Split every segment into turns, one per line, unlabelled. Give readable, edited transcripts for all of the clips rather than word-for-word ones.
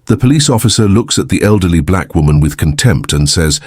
The police officer looks at the elderly black woman with contempt and says,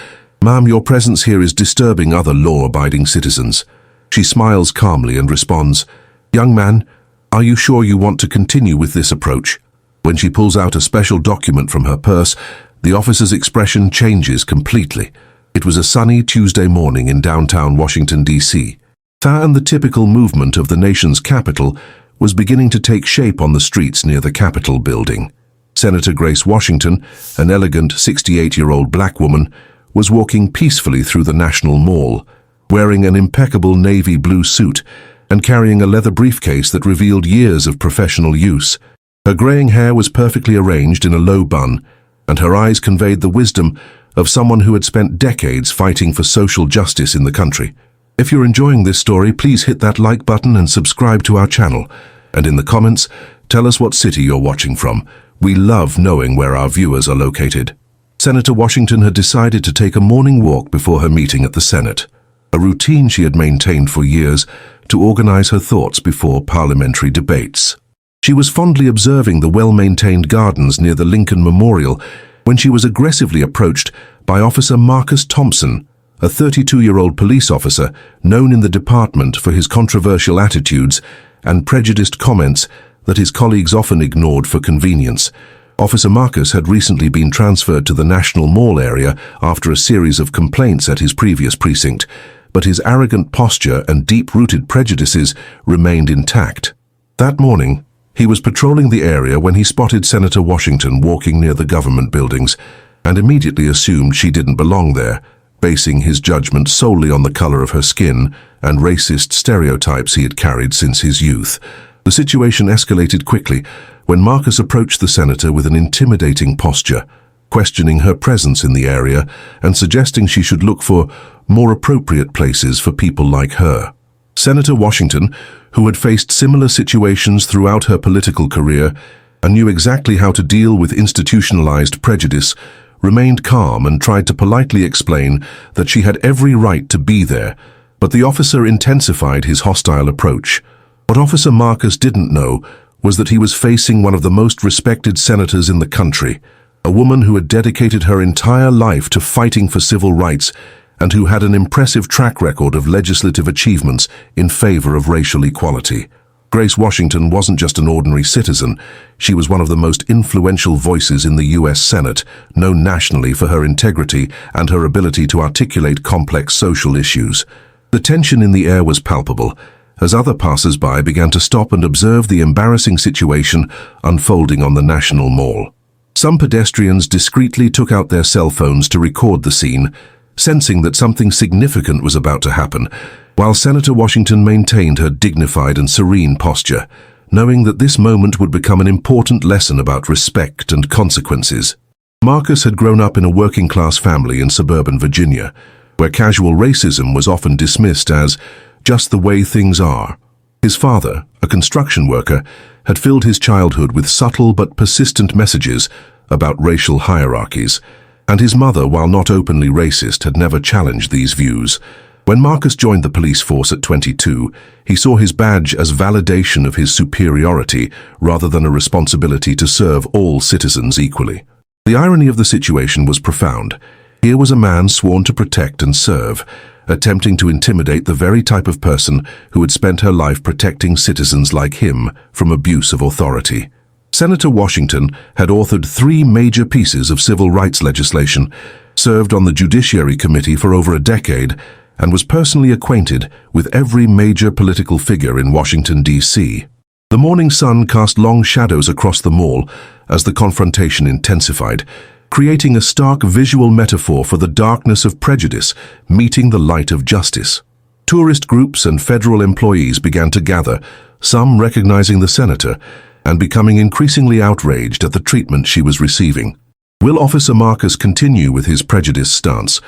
"Ma'am, your presence here is disturbing other law-abiding citizens." She smiles calmly and responds, "Young man, are you sure you want to continue with this approach?" When she pulls out a special document from her purse, the officer's expression changes completely. It was a sunny Tuesday morning in downtown Washington, D.C. And the typical movement of the nation's capital was beginning to take shape on the streets near the Capitol building. Senator Grace Washington, an elegant 68-year-old black woman, was walking peacefully through the National Mall, wearing an impeccable navy blue suit and carrying a leather briefcase that revealed years of professional use. Her graying hair was perfectly arranged in a low bun, and her eyes conveyed the wisdom of someone who had spent decades fighting for social justice in the country. If you're enjoying this story, please hit that like button and subscribe to our channel. And in the comments, tell us what city you're watching from. We love knowing where our viewers are located. Senator Washington had decided to take a morning walk before her meeting at the Senate, a routine she had maintained for years to organize her thoughts before parliamentary debates. She was fondly observing the well-maintained gardens near the Lincoln Memorial when she was aggressively approached by Officer Marcus Thompson, a 32-year-old police officer known in the department for his controversial attitudes and prejudiced comments that his colleagues often ignored for convenience. Officer Marcus had recently been transferred to the National Mall area after a series of complaints at his previous precinct, but his arrogant posture and deep-rooted prejudices remained intact. That morning, he was patrolling the area when he spotted Senator Washington walking near the government buildings and immediately assumed she didn't belong there, basing his judgment solely on the color of her skin and racist stereotypes he had carried since his youth. The situation escalated quickly when Marcus approached the senator with an intimidating posture, questioning her presence in the area and suggesting she should look for more appropriate places for people like her. Senator Washington, who had faced similar situations throughout her political career and knew exactly how to deal with institutionalized prejudice, remained calm and tried to politely explain that she had every right to be there, but the officer intensified his hostile approach. What Officer Marcus didn't know was that he was facing one of the most respected senators in the country, a woman who had dedicated her entire life to fighting for civil rights and who had an impressive track record of legislative achievements in favor of racial equality. Grace Washington wasn't just an ordinary citizen, she was one of the most influential voices in the U.S. Senate, known nationally for her integrity and her ability to articulate complex social issues. The tension in the air was palpable, as other passers-by began to stop and observe the embarrassing situation unfolding on the National Mall. Some pedestrians discreetly took out their cell phones to record the scene, sensing that something significant was about to happen, while Senator Washington maintained her dignified and serene posture, knowing that this moment would become an important lesson about respect and consequences. Marcus had grown up in a working-class family in suburban Virginia, where casual racism was often dismissed as just the way things are. His father, a construction worker, had filled his childhood with subtle but persistent messages about racial hierarchies, and his mother, while not openly racist, had never challenged these views. When Marcus joined the police force at 22, he saw his badge as validation of his superiority rather than a responsibility to serve all citizens equally. The irony of the situation was profound. Here was a man sworn to protect and serve, attempting to intimidate the very type of person who had spent her life protecting citizens like him from abuse of authority. Senator Washington had authored 3 major pieces of civil rights legislation, served on the Judiciary Committee for over a decade, and was personally acquainted with every major political figure in Washington, D.C. The morning sun cast long shadows across the mall as the confrontation intensified, creating a stark visual metaphor for the darkness of prejudice meeting the light of justice. Tourist groups and federal employees began to gather, some recognizing the senator and becoming increasingly outraged at the treatment she was receiving. Will Officer Marcus continue with his prejudice stance,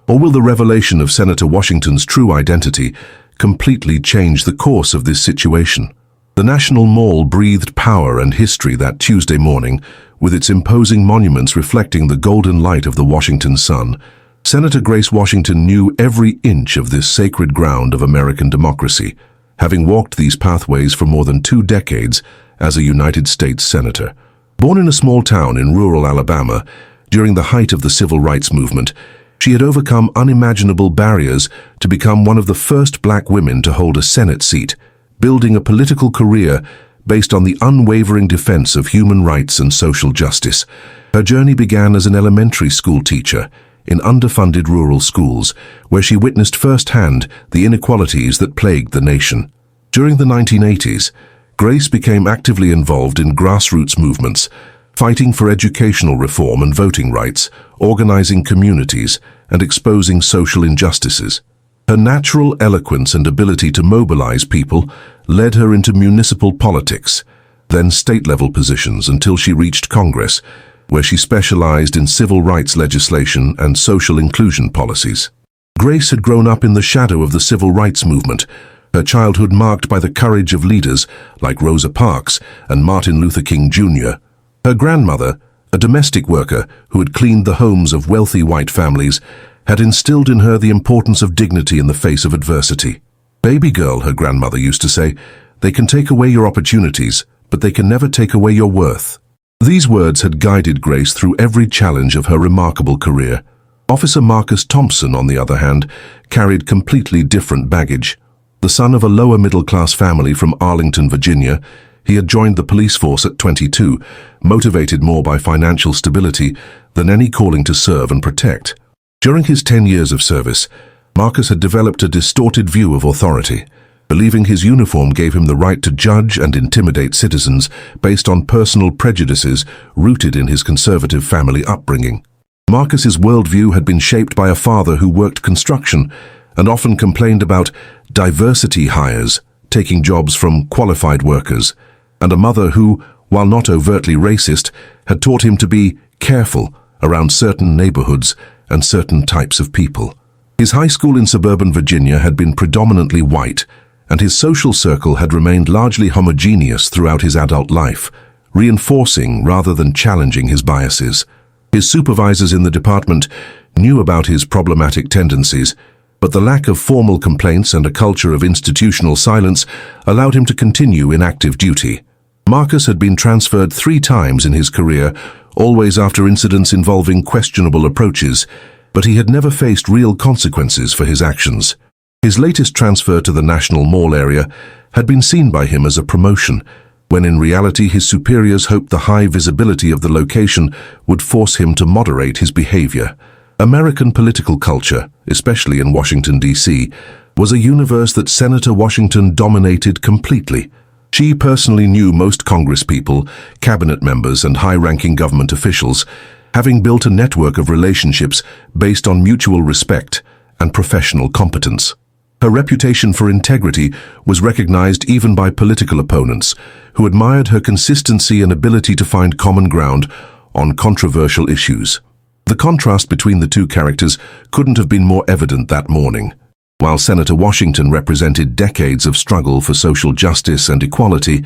or will the revelation of Senator Washington's true identity completely change the course of this situation? The National Mall breathed power and history that Tuesday morning, with its imposing monuments reflecting the golden light of the Washington sun. Senator Grace Washington knew every inch of this sacred ground of American democracy, having walked these pathways for more than 2 decades as a United States Senator. Born in a small town in rural Alabama, during the height of the civil rights movement, she had overcome unimaginable barriers to become one of the first black women to hold a Senate seat, building a political career based on the unwavering defense of human rights and social justice. Her journey began as an elementary school teacher in underfunded rural schools, where she witnessed firsthand the inequalities that plagued the nation. During the 1980s, Grace became actively involved in grassroots movements, fighting for educational reform and voting rights, organizing communities, and exposing social injustices. Her natural eloquence and ability to mobilize people led her into municipal politics, then state-level positions until she reached Congress, where she specialized in civil rights legislation and social inclusion policies. Grace had grown up in the shadow of the civil rights movement, her childhood marked by the courage of leaders like Rosa Parks and Martin Luther King Jr. Her grandmother, a domestic worker who had cleaned the homes of wealthy white families, had instilled in her the importance of dignity in the face of adversity. "Baby girl," her grandmother used to say, "they can take away your opportunities, but they can never take away your worth." These words had guided Grace through every challenge of her remarkable career. Officer Marcus Thompson, on the other hand, carried completely different baggage. The son of a lower-middle-class family from Arlington, Virginia, he had joined the police force at 22, motivated more by financial stability than any calling to serve and protect. During his 10 years of service, Marcus had developed a distorted view of authority, believing his uniform gave him the right to judge and intimidate citizens based on personal prejudices rooted in his conservative family upbringing. Marcus's worldview had been shaped by a father who worked construction and often complained about diversity hires, taking jobs from qualified workers, and a mother who, while not overtly racist, had taught him to be careful around certain neighborhoods and certain types of people. His high school in suburban Virginia had been predominantly white, and his social circle had remained largely homogeneous throughout his adult life, reinforcing rather than challenging his biases. His supervisors in the department knew about his problematic tendencies, but the lack of formal complaints and a culture of institutional silence allowed him to continue in active duty. Marcus had been transferred 3 times in his career, always after incidents involving questionable approaches, but he had never faced real consequences for his actions. His latest transfer to the National Mall area had been seen by him as a promotion, when in reality his superiors hoped the high visibility of the location would force him to moderate his behavior. American political culture, especially in Washington, D.C., was a universe that Senator Washington dominated completely. She personally knew most congresspeople, cabinet members, and high-ranking government officials, having built a network of relationships based on mutual respect and professional competence. Her reputation for integrity was recognized even by political opponents, who admired her consistency and ability to find common ground on controversial issues. The contrast between the two characters couldn't have been more evident that morning. While Senator Washington represented decades of struggle for social justice and equality,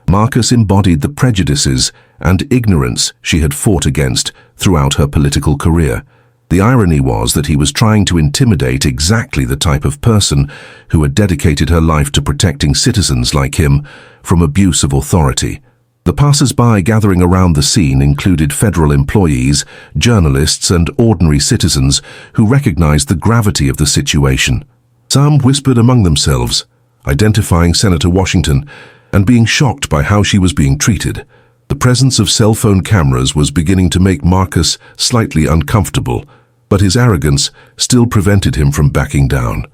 Marcus embodied the prejudices and ignorance she had fought against throughout her political career. The irony was that he was trying to intimidate exactly the type of person who had dedicated her life to protecting citizens like him from abuse of authority. The passers-by gathering around the scene included federal employees, journalists, and ordinary citizens who recognized the gravity of the situation. Some whispered among themselves, identifying Senator Washington and being shocked by how she was being treated. The presence of cell phone cameras was beginning to make Marcus slightly uncomfortable, but his arrogance still prevented him from backing down.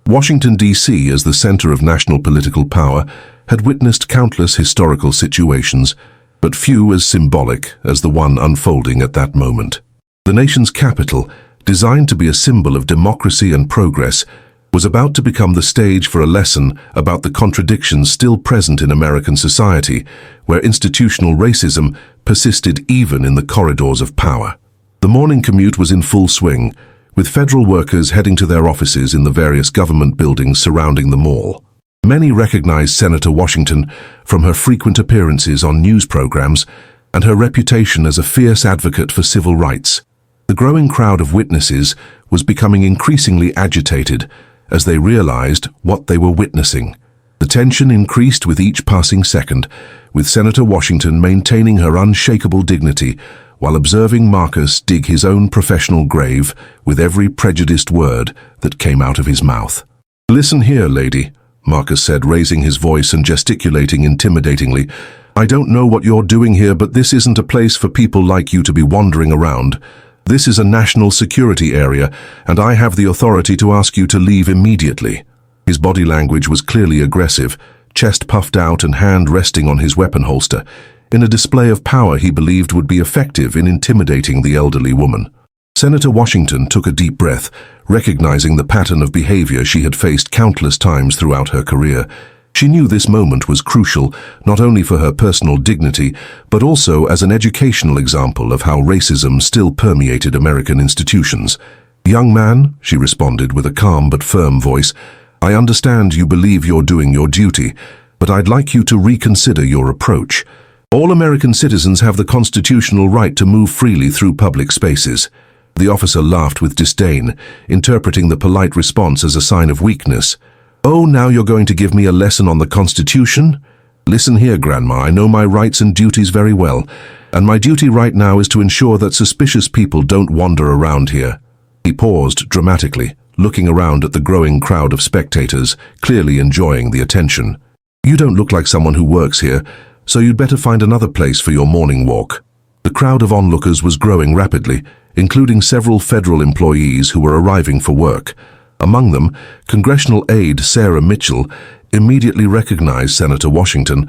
Washington, D.C., as the center of national political power, had witnessed countless historical situations, but few as symbolic as the one unfolding at that moment. The nation's capital, designed to be a symbol of democracy and progress, was about to become the stage for a lesson about the contradictions still present in American society, where institutional racism persisted even in the corridors of power. The morning commute was in full swing, with federal workers heading to their offices in the various government buildings surrounding the mall. Many recognized Senator Washington from her frequent appearances on news programs and her reputation as a fierce advocate for civil rights. The growing crowd of witnesses was becoming increasingly agitated as they realized what they were witnessing. The tension increased with each passing second, with Senator Washington maintaining her unshakable dignity while observing Marcus dig his own professional grave with every prejudiced word that came out of his mouth. "Listen here, lady," Marcus said, raising his voice and gesticulating intimidatingly. "I don't know what you're doing here, but this isn't a place for people like you to be wandering around. This is a national security area, and I have the authority to ask you to leave immediately." His body language was clearly aggressive, chest puffed out and hand resting on his weapon holster, in a display of power he believed would be effective in intimidating the elderly woman. Senator Washington took a deep breath, recognizing the pattern of behavior she had faced countless times throughout her career. She knew this moment was crucial, not only for her personal dignity, but also as an educational example of how racism still permeated American institutions. "Young man," she responded with a calm but firm voice, "I understand you believe you're doing your duty, but I'd like you to reconsider your approach. All American citizens have the constitutional right to move freely through public spaces." The officer laughed with disdain, interpreting the polite response as a sign of weakness. "Oh, now you're going to give me a lesson on the Constitution? Listen here, Grandma, I know my rights and duties very well, and my duty right now is to ensure that suspicious people don't wander around here." He paused dramatically, looking around at the growing crowd of spectators, clearly enjoying the attention. "You don't look like someone who works here, so you'd better find another place for your morning walk." The crowd of onlookers was growing rapidly, including several federal employees who were arriving for work. Among them, congressional aide Sarah Mitchell immediately recognized Senator Washington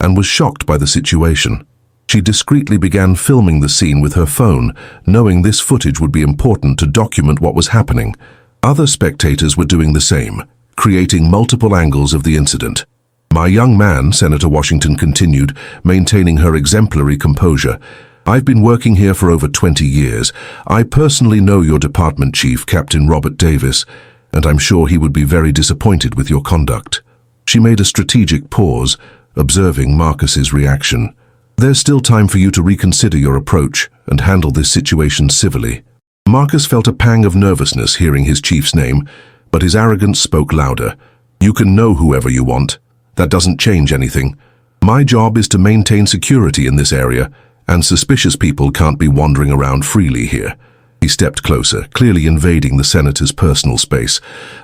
and was shocked by the situation. She discreetly began filming the scene with her phone, knowing this footage would be important to document what was happening. Other spectators were doing the same, creating multiple angles of the incident. "My young man," Senator Washington continued, maintaining her exemplary composure, "I've been working here for over 20 years. I personally know your department chief, Captain Robert Davis, and I'm sure he would be very disappointed with your conduct." She made a strategic pause, observing Marcus's reaction. "There's still time for you to reconsider your approach and handle this situation civilly." Marcus felt a pang of nervousness hearing his chief's name, but his arrogance spoke louder. "You can know whoever you want. That doesn't change anything. My job is to maintain security in this area, and suspicious people can't be wandering around freely here." He stepped closer, clearly invading the senator's personal space.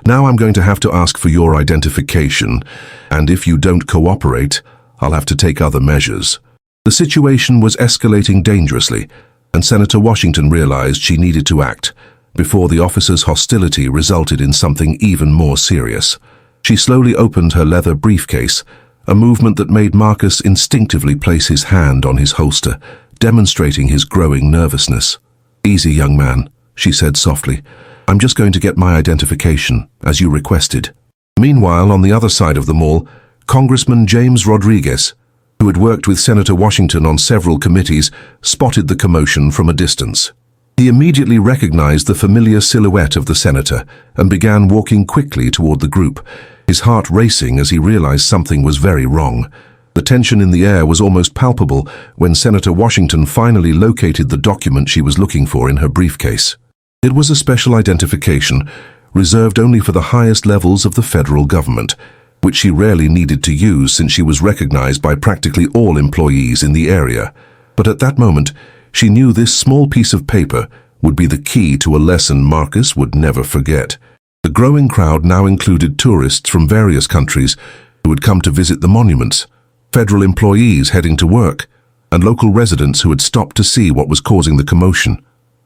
"Now I'm going to have to ask for your identification, and if you don't cooperate, I'll have to take other measures." The situation was escalating dangerously, and Senator Washington realized she needed to act before the officer's hostility resulted in something even more serious. She slowly opened her leather briefcase, a movement that made Marcus instinctively place his hand on his holster, demonstrating his growing nervousness. "Easy, young man," she said softly. "I'm just going to get my identification, as you requested." Meanwhile, on the other side of the mall, Congressman James Rodriguez, who had worked with Senator Washington on several committees, spotted the commotion from a distance. He immediately recognized the familiar silhouette of the senator and began walking quickly toward the group, his heart racing as he realized something was very wrong. The tension in the air was almost palpable when Senator Washington finally located the document she was looking for in her briefcase. It was a special identification, reserved only for the highest levels of the federal government, which she rarely needed to use since she was recognized by practically all employees in the area. But at that moment, she knew this small piece of paper would be the key to a lesson Marcus would never forget. The growing crowd now included tourists from various countries who had come to visit the monuments, federal employees heading to work, and local residents who had stopped to see what was causing the commotion.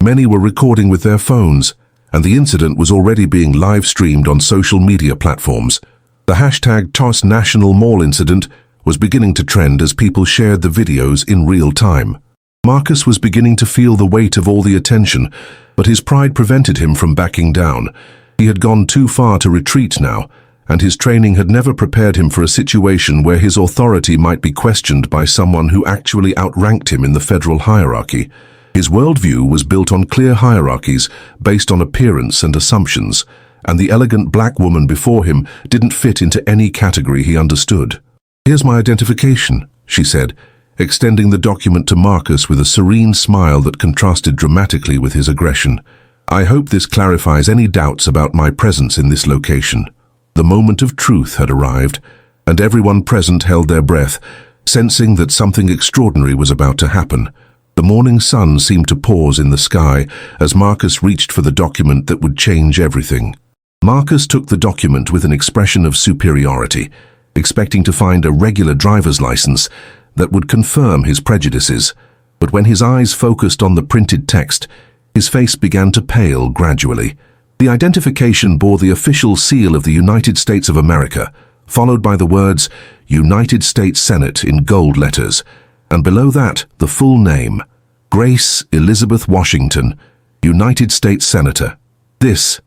Many were recording with their phones, and the incident was already being live-streamed on social media platforms. The hashtag #TosNationalMall was beginning to trend as people shared the videos in real time. Marcus was beginning to feel the weight of all the attention, but his pride prevented him from backing down. He had gone too far to retreat now, and his training had never prepared him for a situation where his authority might be questioned by someone who actually outranked him in the federal hierarchy. His worldview was built on clear hierarchies based on appearance and assumptions, and the elegant black woman before him didn't fit into any category he understood. "Here's my identification," she said, extending the document to Marcus with a serene smile that contrasted dramatically with his aggression. "I hope this clarifies any doubts about my presence in this location." The moment of truth had arrived, and everyone present held their breath, Sensing that something extraordinary was about to happen, the morning sun seemed to pause in the sky as Marcus reached for the document that would change everything. Marcus took the document with an expression of superiority, expecting to find a regular driver's license that would confirm his prejudices. But when his eyes focused on the printed text, his face began to pale gradually. The identification bore the official seal of the United States of America, followed by the words United States Senate in gold letters, and below that the full name, Grace Elizabeth Washington, United States Senator. This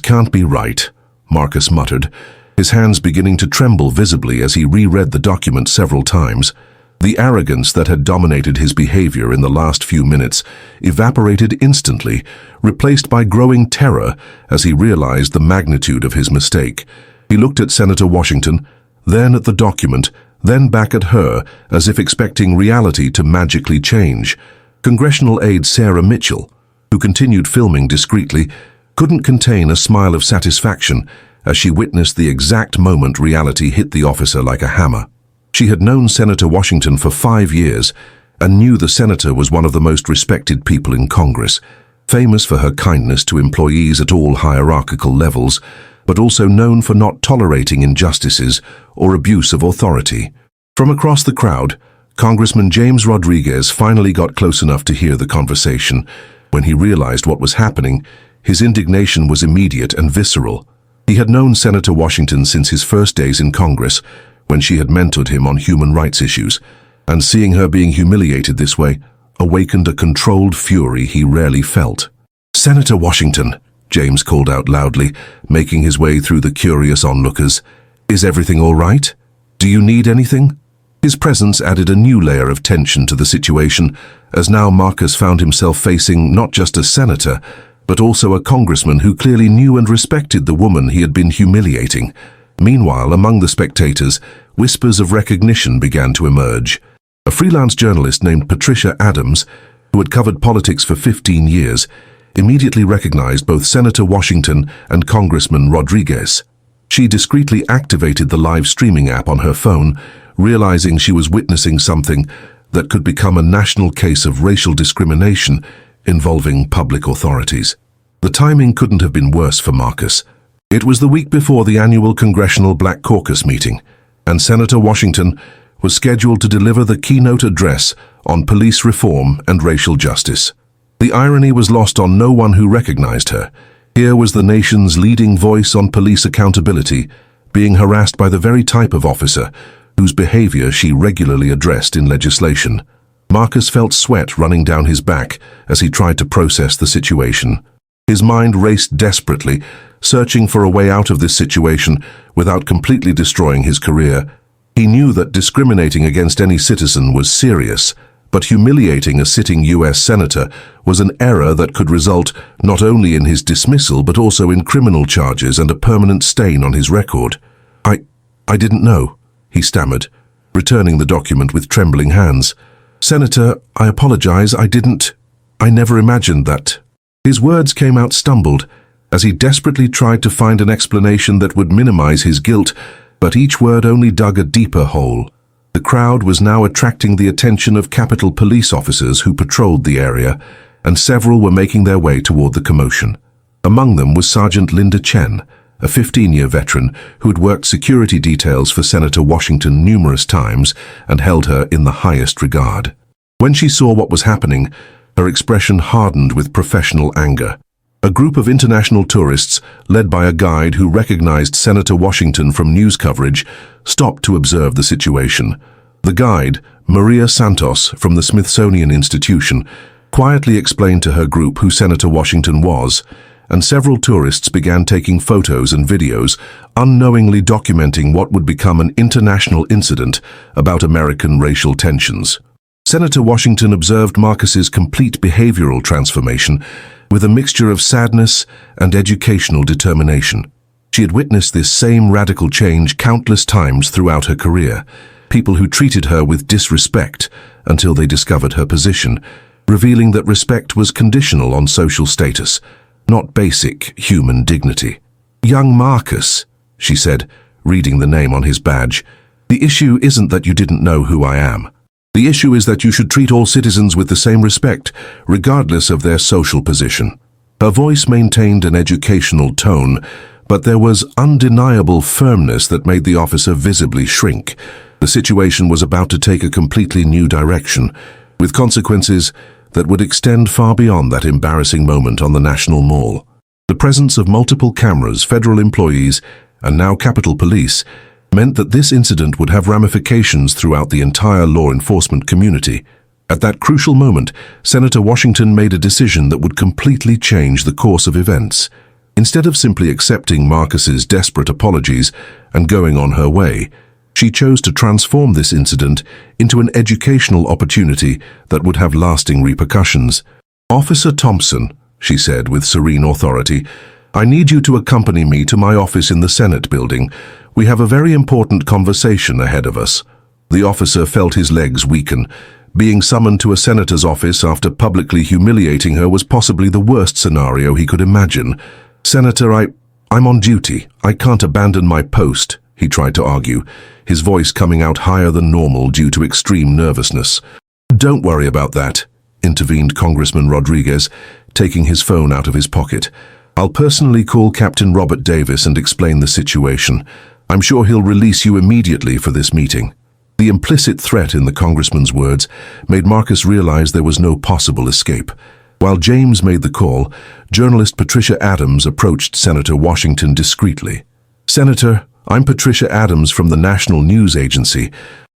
can't be right, Marcus muttered, his hands beginning to tremble visibly as he reread the document several times. The arrogance that had dominated his behavior in the last few minutes evaporated instantly, replaced by growing terror as he realized the magnitude of his mistake. He looked at Senator Washington, then at the document, then back at her, as if expecting reality to magically change. Congressional aide Sarah Mitchell, who continued filming discreetly, couldn't contain a smile of satisfaction as she witnessed the exact moment reality hit the officer like a hammer. She had known Senator Washington for 5 years and knew the senator was one of the most respected people in Congress, famous for her kindness to employees at all hierarchical levels, but also known for not tolerating injustices or abuse of authority. From across the crowd, Congressman James Rodriguez finally got close enough to hear the conversation. When he realized what was happening, his indignation was immediate and visceral. He had known Senator Washington since his first days in Congress, when she had mentored him on human rights issues, and seeing her being humiliated this way awakened a controlled fury he rarely felt. "Senator Washington," James called out loudly, making his way through the curious onlookers. "Is everything all right? Do you need anything?" His presence added a new layer of tension to the situation, as now Marcus found himself facing not just a senator, but also a congressman who clearly knew and respected the woman he had been humiliating. Meanwhile, among the spectators, whispers of recognition began to emerge. A freelance journalist named Patricia Adams, who had covered politics for 15 years, immediately recognized both Senator Washington and Congressman Rodriguez. She discreetly activated the live streaming app on her phone, realizing she was witnessing something that could become a national case of racial discrimination involving public authorities. The timing couldn't have been worse for Marcus. It was the week before the annual Congressional Black Caucus meeting, and Senator Washington was scheduled to deliver the keynote address on police reform and racial justice. The irony was lost on no one who recognized her. Here was the nation's leading voice on police accountability, being harassed by the very type of officer whose behavior she regularly addressed in legislation. Marcus felt sweat running down his back as he tried to process the situation. His mind raced desperately, searching for a way out of this situation without completely destroying his career. He knew that discriminating against any citizen was serious, but humiliating a sitting U.S. senator was an error that could result not only in his dismissal but also in criminal charges and a permanent stain on his record. I didn't know," he stammered, returning the document with trembling hands. "Senator, I apologize, I never imagined that." His words came out stumbled, as he desperately tried to find an explanation that would minimize his guilt, but each word only dug a deeper hole. The crowd was now attracting the attention of Capitol Police officers who patrolled the area, and several were making their way toward the commotion. Among them was Sergeant Linda Chen, a 15-year veteran who had worked security details for Senator Washington numerous times and held her in the highest regard. When she saw what was happening, her expression hardened with professional anger. A group of international tourists, led by a guide who recognized Senator Washington from news coverage, stopped to observe the situation. The guide, Maria Santos from the Smithsonian Institution, quietly explained to her group who Senator Washington was, and several tourists began taking photos and videos, unknowingly documenting what would become an international incident about American racial tensions. Senator Washington observed Marcus's complete behavioral transformation with a mixture of sadness and educational determination. She had witnessed this same radical change countless times throughout her career, people who treated her with disrespect until they discovered her position, revealing that respect was conditional on social status, not basic human dignity. "Young Marcus," she said, reading the name on his badge. The issue isn't that you didn't know who I am. The issue is that you should treat all citizens with the same respect, regardless of their social position. Her voice maintained an educational tone, but there was undeniable firmness that made the officer visibly shrink. The situation was about to take a completely new direction, with consequences that would extend far beyond that embarrassing moment on the National Mall. The presence of multiple cameras, federal employees, and now Capitol Police meant that this incident would have ramifications throughout the entire law enforcement community. At that crucial moment, Senator Washington made a decision that would completely change the course of events. Instead of simply accepting Marcus's desperate apologies and going on her way, she chose to transform this incident into an educational opportunity that would have lasting repercussions. "Officer Thompson," she said with serene authority, "I need you to accompany me to my office in the Senate building. We have a very important conversation ahead of us." The officer felt his legs weaken. Being summoned to a senator's office after publicly humiliating her was possibly the worst scenario he could imagine. "Senator, I'm on duty. I can't abandon my post," he tried to argue, his voice coming out higher than normal due to extreme nervousness. "Don't worry about that," intervened Congressman Rodriguez, taking his phone out of his pocket. "I'll personally call Captain Robert Davis and explain the situation. I'm sure he'll release you immediately for this meeting." The implicit threat in the congressman's words made Marcus realize there was no possible escape. While James made the call, journalist Patricia Adams approached Senator Washington discreetly. "Senator, I'm Patricia Adams from the National News Agency.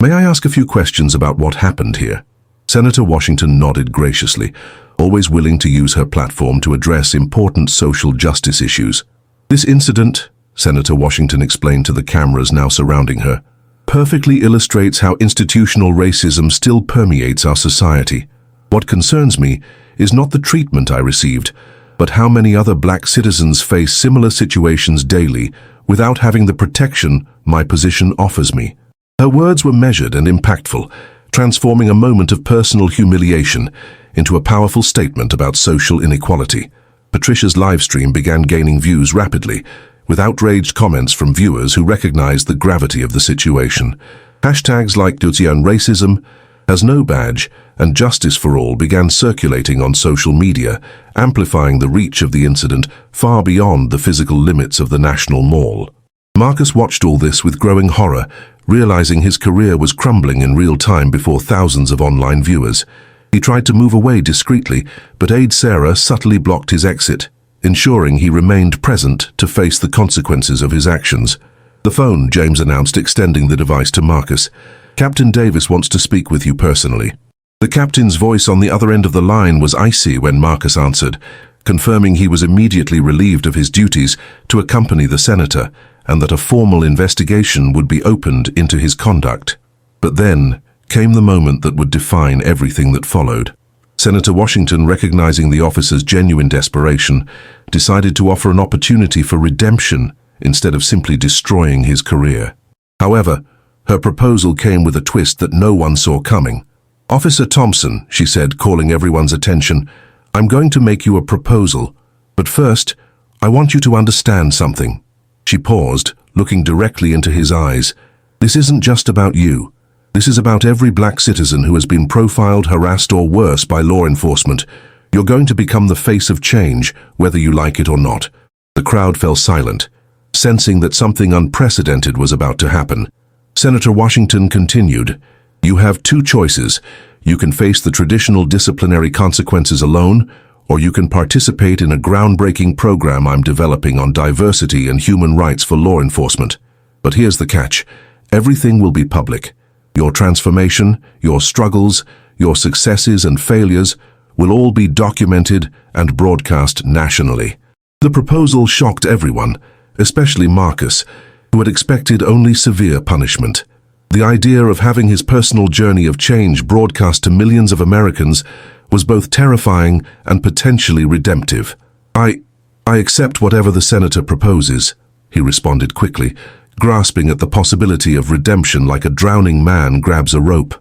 May I ask a few questions about what happened here?" Senator Washington nodded graciously, always willing to use her platform to address important social justice issues. "This incident," Senator Washington explained to the cameras now surrounding her, "perfectly illustrates how institutional racism still permeates our society. What concerns me is not the treatment I received, but how many other black citizens face similar situations daily without having the protection my position offers me." Her words were measured and impactful, transforming a moment of personal humiliation into a powerful statement about social inequality. Patricia's livestream began gaining views rapidly, with outraged comments from viewers who recognized the gravity of the situation. Hashtags like "Dutzian Racism," "Has No Badge," and "Justice for All" began circulating on social media, amplifying the reach of the incident far beyond the physical limits of the National Mall. Marcus watched all this with growing horror, realizing his career was crumbling in real time before thousands of online viewers. He tried to move away discreetly, but aide Sarah subtly blocked his exit, ensuring he remained present to face the consequences of his actions. "The phone," James announced, extending the device to Marcus. "Captain Davis wants to speak with you personally." The captain's voice on the other end of the line was icy when Marcus answered, confirming he was immediately relieved of his duties to accompany the senator and that a formal investigation would be opened into his conduct. But then came the moment that would define everything that followed. Senator Washington, recognizing the officer's genuine desperation, decided to offer an opportunity for redemption instead of simply destroying his career. However, her proposal came with a twist that no one saw coming. "Officer Thompson," she said, calling everyone's attention, "I'm going to make you a proposal, but first, I want you to understand something." She paused, looking directly into his eyes. "This isn't just about you. This is about every black citizen who has been profiled, harassed, or worse by law enforcement. You're going to become the face of change, whether you like it or not." The crowd fell silent, sensing that something unprecedented was about to happen. Senator Washington continued, "You have two choices. You can face the traditional disciplinary consequences alone, or you can participate in a groundbreaking program I'm developing on diversity and human rights for law enforcement. But here's the catch. Everything will be public. Your transformation, your struggles, your successes and failures will all be documented and broadcast nationally." The proposal shocked everyone, especially Marcus, who had expected only severe punishment. The idea of having his personal journey of change broadcast to millions of Americans was both terrifying and potentially redemptive. I accept whatever the senator proposes," he responded quickly, grasping at the possibility of redemption like a drowning man grabs a rope.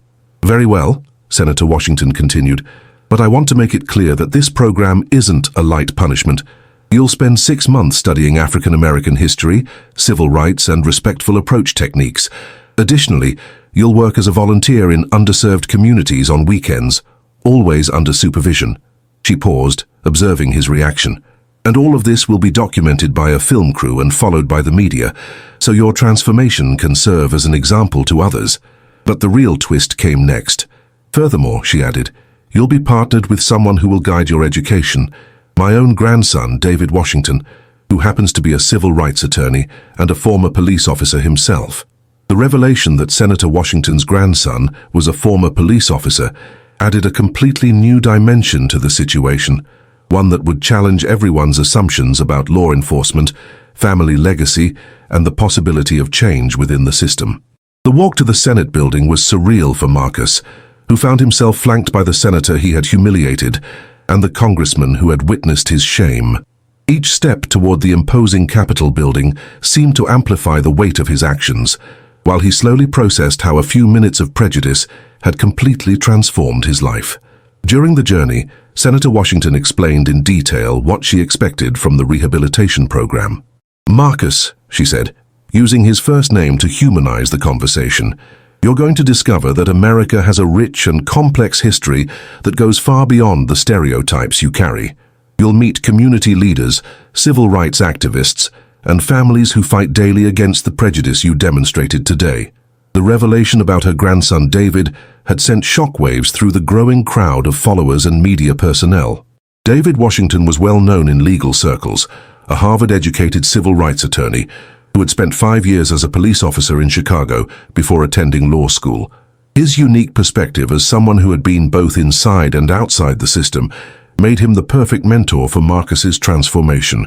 "Very well," Senator Washington continued, "but I want to make it clear that this program isn't a light punishment. You'll spend 6 months studying African American history, civil rights, and respectful approach techniques. Additionally, you'll work as a volunteer in underserved communities on weekends, always under supervision. She paused, observing his reaction. And all of this will be documented by a film crew and followed by the media, so your transformation can serve as an example to others. But the real twist came next. Furthermore, she added, you'll be partnered with someone who will guide your education. My own grandson, David Washington, who happens to be a civil rights attorney and a former police officer himself. The revelation that Senator Washington's grandson was a former police officer added a completely new dimension to the situation, one that would challenge everyone's assumptions about law enforcement, family legacy, and the possibility of change within the system. The walk to the Senate building was surreal for Marcus, who found himself flanked by the senator he had humiliated and the congressman who had witnessed his shame. Each step toward the imposing Capitol building seemed to amplify the weight of his actions, while he slowly processed how a few minutes of prejudice had completely transformed his life. During the journey, Senator Washington explained in detail what she expected from the rehabilitation program. Marcus, she said, using his first name to humanize the conversation, you're going to discover that America has a rich and complex history that goes far beyond the stereotypes you carry. You'll meet community leaders, civil rights activists, and families who fight daily against the prejudice you demonstrated today. The revelation about her grandson David had sent shockwaves through the growing crowd of followers and media personnel. David Washington was well known in legal circles, a Harvard-educated civil rights attorney who had spent 5 years as a police officer in Chicago before attending law school. His unique perspective as someone who had been both inside and outside the system made him the perfect mentor for Marcus's transformation.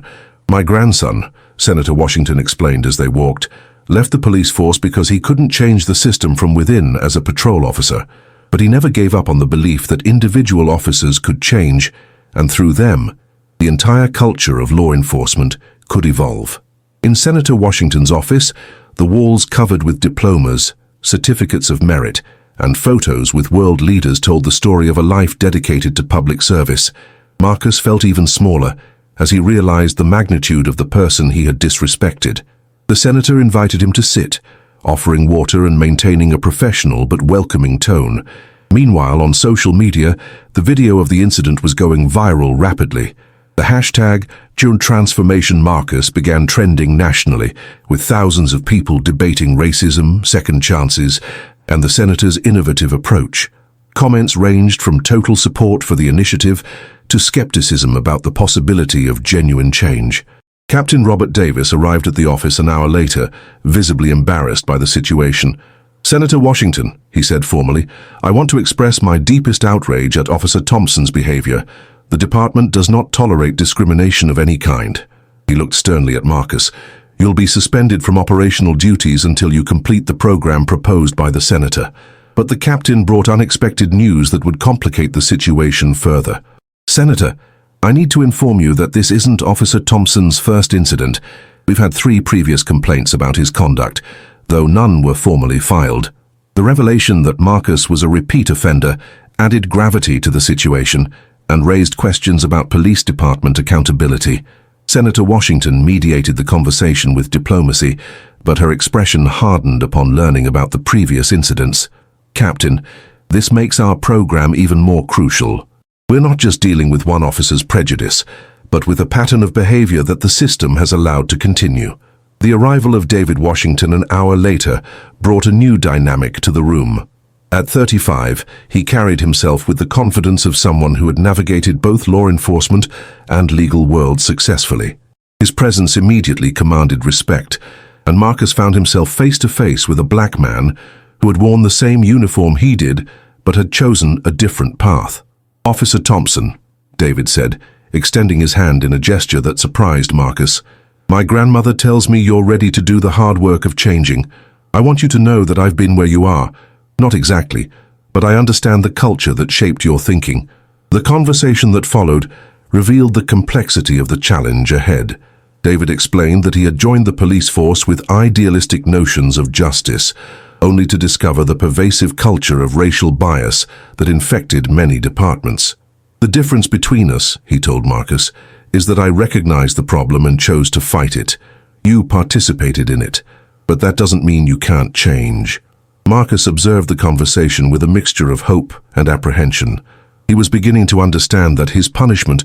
My grandson, Senator Washington explained as they walked, left the police force because he couldn't change the system from within as a patrol officer, but he never gave up on the belief that individual officers could change, and through them, the entire culture of law enforcement could evolve. In Senator Washington's office, the walls covered with diplomas, certificates of merit, and photos with world leaders told the story of a life dedicated to public service. Marcus felt even smaller as he realized the magnitude of the person he had disrespected. The senator invited him to sit, offering water and maintaining a professional but welcoming tone. Meanwhile, on social media, the video of the incident was going viral rapidly. The hashtag #TransformationMarcus began trending nationally, with thousands of people debating racism, second chances, and the senator's innovative approach. Comments ranged from total support for the initiative to skepticism about the possibility of genuine change. Captain Robert Davis arrived at the office an hour later, visibly embarrassed by the situation. "Senator Washington," he said formally, "I want to express my deepest outrage at Officer Thompson's behavior. The department does not tolerate discrimination of any kind." He looked sternly at Marcus. "You'll be suspended from operational duties until you complete the program proposed by the senator." But the captain brought unexpected news that would complicate the situation further. "Senator, I need to inform you that this isn't Officer Thompson's first incident. We've had 3 previous complaints about his conduct, though none were formally filed." The revelation that Marcus was a repeat offender added gravity to the situation and raised questions about police department accountability. Senator Washington mediated the conversation with diplomacy, but her expression hardened upon learning about the previous incidents. "Captain, this makes our program even more crucial. We're not just dealing with one officer's prejudice, but with a pattern of behavior that the system has allowed to continue." The arrival of David Washington an hour later brought a new dynamic to the room. At 35, he carried himself with the confidence of someone who had navigated both law enforcement and legal worlds successfully. His presence immediately commanded respect, and Marcus found himself face to face with a black man who had worn the same uniform he did, but had chosen a different path. "Officer Thompson," David said, extending his hand in a gesture that surprised Marcus. "My grandmother tells me you're ready to do the hard work of changing. I want you to know that I've been where you are. Not exactly, but I understand the culture that shaped your thinking." The conversation that followed revealed the complexity of the challenge ahead. David explained that he had joined the police force with idealistic notions of justice, only to discover the pervasive culture of racial bias that infected many departments. "The difference between us," he told Marcus, "is that I recognized the problem and chose to fight it. You participated in it. But that doesn't mean you can't change. Marcus observed the conversation with a mixture of hope and apprehension. He was beginning to understand that his punishment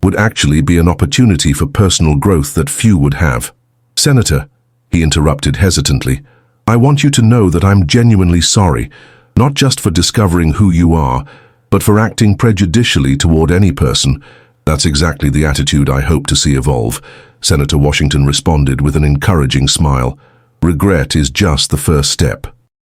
would actually be an opportunity for personal growth that few would have. "Senator," he interrupted hesitantly, "I want you to know that I'm genuinely sorry, not just for discovering who you are, but for acting prejudicially toward any person." "That's exactly the attitude I hope to see evolve," Senator Washington responded with an encouraging smile. "Regret is just the first step.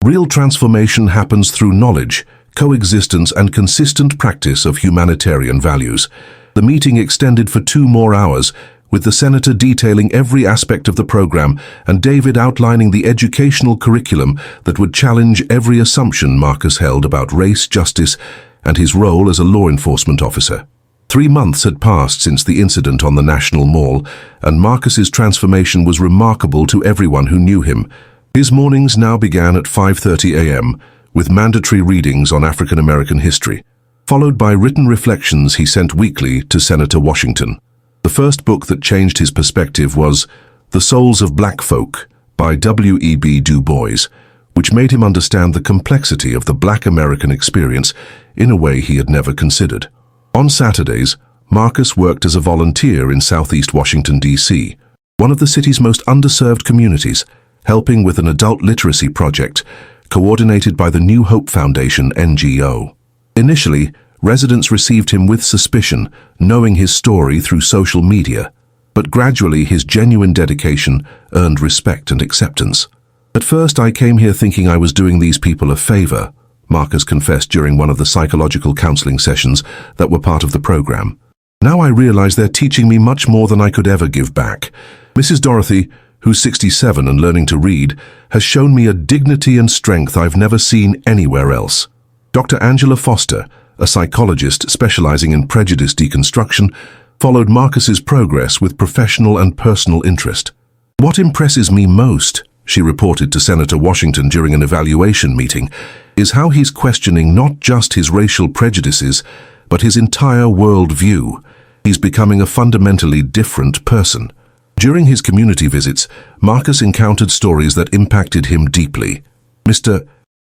Real transformation happens through knowledge, coexistence, and consistent practice of humanitarian values." The meeting extended for 2 more hours, with the senator detailing every aspect of the program and David outlining the educational curriculum that would challenge every assumption Marcus held about race, justice, and his role as a law enforcement officer. 3 months had passed since the incident on the National Mall, and Marcus's transformation was remarkable to everyone who knew him. His mornings now began at 5:30 a.m., with mandatory readings on African American history, followed by written reflections he sent weekly to Senator Washington. The first book that changed his perspective was The Souls of Black Folk by W.E.B. Du Bois, which made him understand the complexity of the Black American experience in a way he had never considered. On Saturdays, Marcus worked as a volunteer in Southeast Washington, D.C., one of the city's most underserved communities, helping with an adult literacy project coordinated by the New Hope Foundation NGO. Initially, residents received him with suspicion, knowing his story through social media, but gradually his genuine dedication earned respect and acceptance. "At first I came here thinking I was doing these people a favor," Marcus confessed during one of the psychological counseling sessions that were part of the program. "Now I realize they're teaching me much more than I could ever give back. Mrs. Dorothy, who's 67 and learning to read, has shown me a dignity and strength I've never seen anywhere else." Dr. Angela Foster, a psychologist specializing in prejudice deconstruction, followed Marcus's progress with professional and personal interest. "What impresses me most," she reported to Senator Washington during an evaluation meeting, "is how he's questioning not just his racial prejudices, but his entire worldview. He's becoming a fundamentally different person." During his community visits, Marcus encountered stories that impacted him deeply. Mr.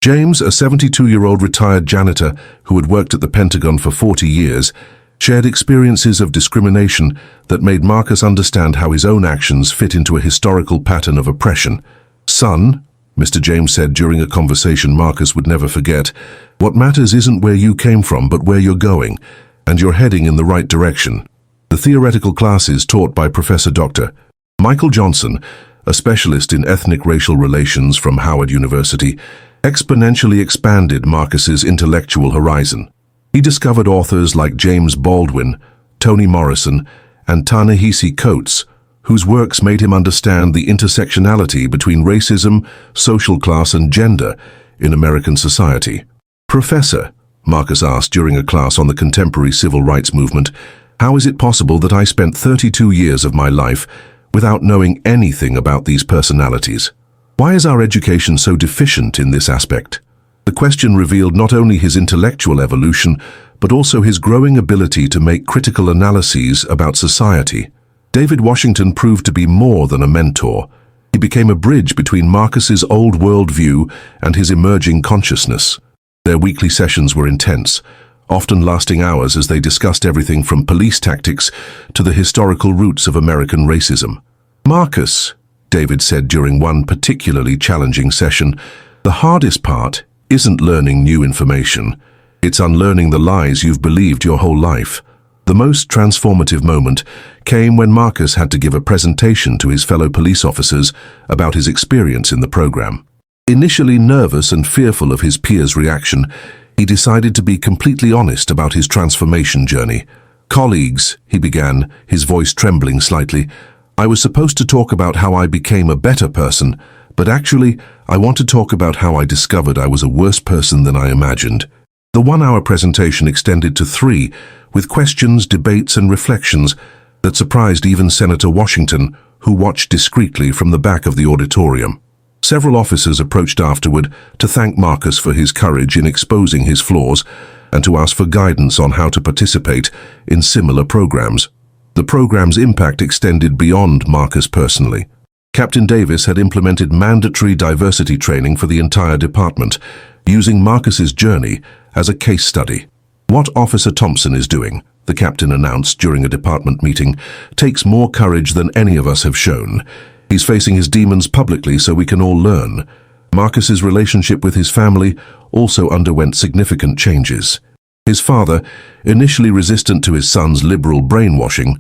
James, a 72-year-old retired janitor who had worked at the Pentagon for 40 years, shared experiences of discrimination that made Marcus understand how his own actions fit into a historical pattern of oppression. "Son," Mr. James said during a conversation Marcus would never forget, "what matters isn't where you came from, but where you're going, and you're heading in the right direction." The theoretical classes taught by Professor Dr. Michael Johnson, a specialist in ethnic racial relations from Howard University, exponentially expanded Marcus's intellectual horizon. He discovered authors like James Baldwin, Toni Morrison, and Ta-Nehisi Coates, whose works made him understand the intersectionality between racism, social class, and gender in American society. "Professor," Marcus asked during a class on the contemporary civil rights movement, "how is it possible that I spent 32 years of my life without knowing anything about these personalities? Why is our education so deficient in this aspect?" The question revealed not only his intellectual evolution, but also his growing ability to make critical analyses about society. David Washington proved to be more than a mentor. He became a bridge between Marcus's old worldview and his emerging consciousness. Their weekly sessions were intense, often lasting hours as they discussed everything from police tactics to the historical roots of American racism. "Marcus," David said during one particularly challenging session, "the hardest part isn't learning new information. It's unlearning the lies you've believed your whole life." The most transformative moment came when Marcus had to give a presentation to his fellow police officers about his experience in the program. Initially nervous and fearful of his peers' reaction, he decided to be completely honest about his transformation journey. "Colleagues," he began, his voice trembling slightly, "I was supposed to talk about how I became a better person, but actually, I want to talk about how I discovered I was a worse person than I imagined." The 1-hour presentation extended to 3, with questions, debates, and reflections that surprised even Senator Washington, who watched discreetly from the back of the auditorium. Several officers approached afterward to thank Marcus for his courage in exposing his flaws and to ask for guidance on how to participate in similar programs. The program's impact extended beyond Marcus personally. Captain Davis had implemented mandatory diversity training for the entire department, using Marcus's journey as a case study. "What Officer Thompson is doing," the captain announced during a department meeting, "takes more courage than any of us have shown. He's facing his demons publicly so we can all learn." Marcus's relationship with his family also underwent significant changes. His father, initially resistant to his son's liberal brainwashing,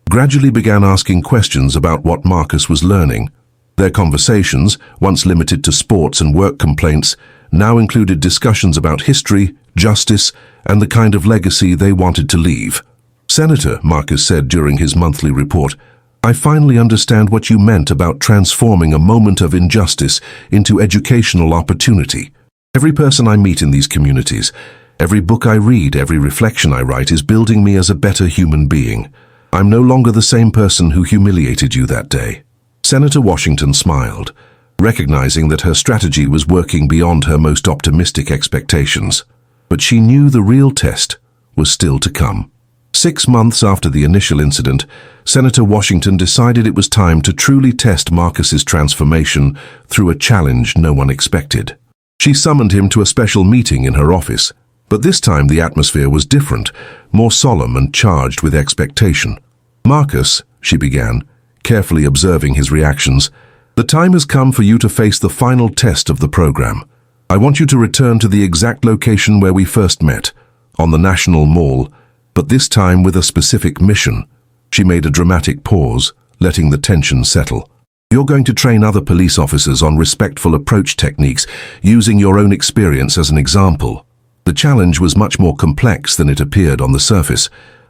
gradually began asking questions about what Marcus was learning. Their conversations, once limited to sports and work complaints, now included discussions about history, justice, and the kind of legacy they wanted to leave. "Senator," Marcus said during his monthly report, "I finally understand what you meant about transforming a moment of injustice into educational opportunity. Every person I meet in these communities, every book I read, every reflection I write is building me as a better human being. I'm no longer the same person who humiliated you that day." Senator Washington smiled, recognizing that her strategy was working beyond her most optimistic expectations. But she knew the real test was still to come. 6 months after the initial incident, Senator Washington decided it was time to truly test Marcus's transformation through a challenge no one expected. She summoned him to a special meeting in her office, but this time the atmosphere was different, more solemn and charged with expectation. "Marcus," she began, carefully observing his reactions, "the time has come for you to face the final test of the program. I want you to return to the exact location where we first met, on the National Mall, but this time with a specific mission." She made a dramatic pause, letting the tension settle. "You're going to train other police officers on respectful approach techniques, using your own experience as an example." The challenge was much more complex than it appeared on the surface.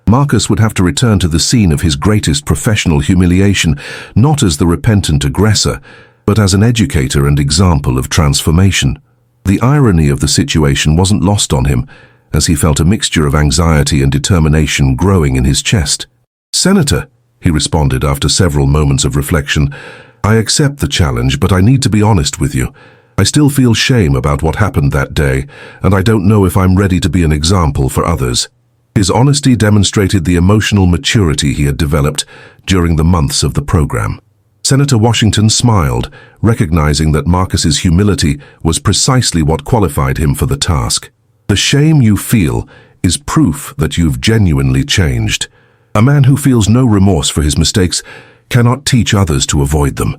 Marcus would have to return to the scene of his greatest professional humiliation, not as the repentant aggressor, but as an educator and example of transformation. The irony of the situation wasn't lost on him, as he felt a mixture of anxiety and determination growing in his chest. "Senator," he responded after several moments of reflection, "I accept the challenge, but I need to be honest with you. I still feel shame about what happened that day, and I don't know if I'm ready to be an example for others." His honesty demonstrated the emotional maturity he had developed during the months of the program. Senator Washington smiled, recognizing that Marcus's humility was precisely what qualified him for the task. "The shame you feel is proof that you've genuinely changed. A man who feels no remorse for his mistakes cannot teach others to avoid them."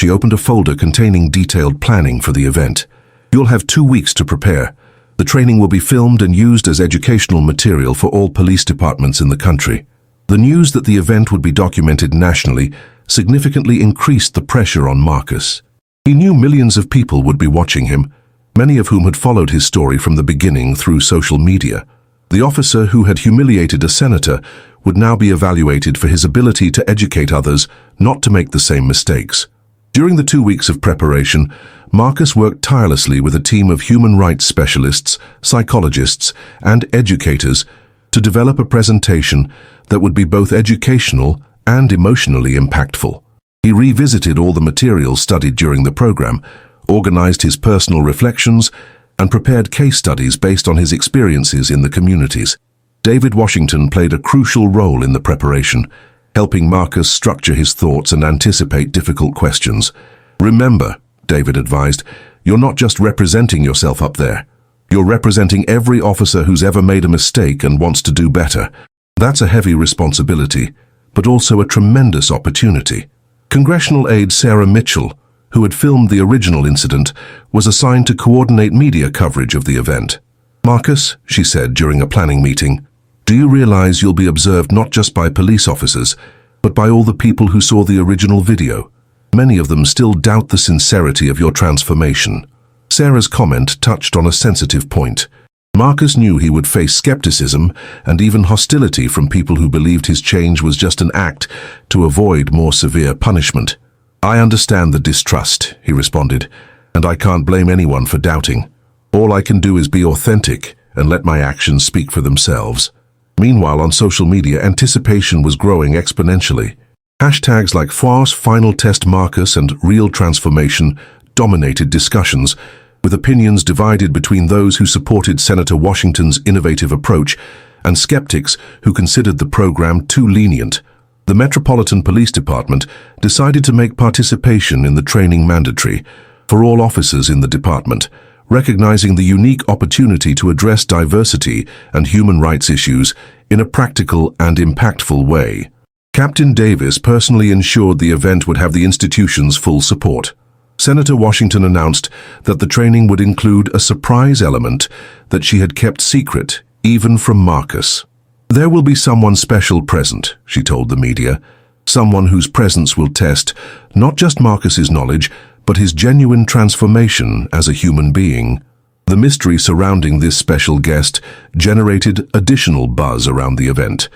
She opened a folder containing detailed planning for the event. "You'll have 2 weeks to prepare. The training will be filmed and used as educational material for all police departments in the country." The news that the event would be documented nationally significantly increased the pressure on Marcus. He knew millions of people would be watching him, many of whom had followed his story from the beginning through social media. The officer who had humiliated a senator would now be evaluated for his ability to educate others not to make the same mistakes. During the 2 weeks of preparation, Marcus worked tirelessly with a team of human rights specialists, psychologists, and educators to develop a presentation that would be both educational and emotionally impactful. He revisited all the materials studied during the program, organized his personal reflections, and prepared case studies based on his experiences in the communities. David Washington played a crucial role in the preparation, helping Marcus structure his thoughts and anticipate difficult questions. "Remember," David advised, "you're not just representing yourself up there. You're representing every officer who's ever made a mistake and wants to do better. That's a heavy responsibility, but also a tremendous opportunity." Congressional aide Sarah Mitchell, who had filmed the original incident, was assigned to coordinate media coverage of the event. "Marcus," she said during a planning meeting, "do you realize you'll be observed not just by police officers, but by all the people who saw the original video? Many of them still doubt the sincerity of your transformation." Sarah's comment touched on a sensitive point. Marcus knew he would face skepticism and even hostility from people who believed his change was just an act to avoid more severe punishment. "I understand the distrust," he responded, "and I can't blame anyone for doubting. All I can do is be authentic and let my actions speak for themselves." Meanwhile, on social media, anticipation was growing exponentially. Hashtags like Final Test Marcus and Real Transformation dominated discussions, with opinions divided between those who supported Senator Washington's innovative approach and skeptics who considered the program too lenient. The Metropolitan Police Department decided to make participation in the training mandatory for all officers in the department, recognizing the unique opportunity to address diversity and human rights issues in a practical and impactful way. Captain Davis personally ensured the event would have the institution's full support. Senator Washington announced that the training would include a surprise element that she had kept secret, even from Marcus. "There will be someone special present," she told the media, "someone whose presence will test not just Marcus's knowledge, but his genuine transformation as a human being." The mystery surrounding this special guest generated additional buzz around the event.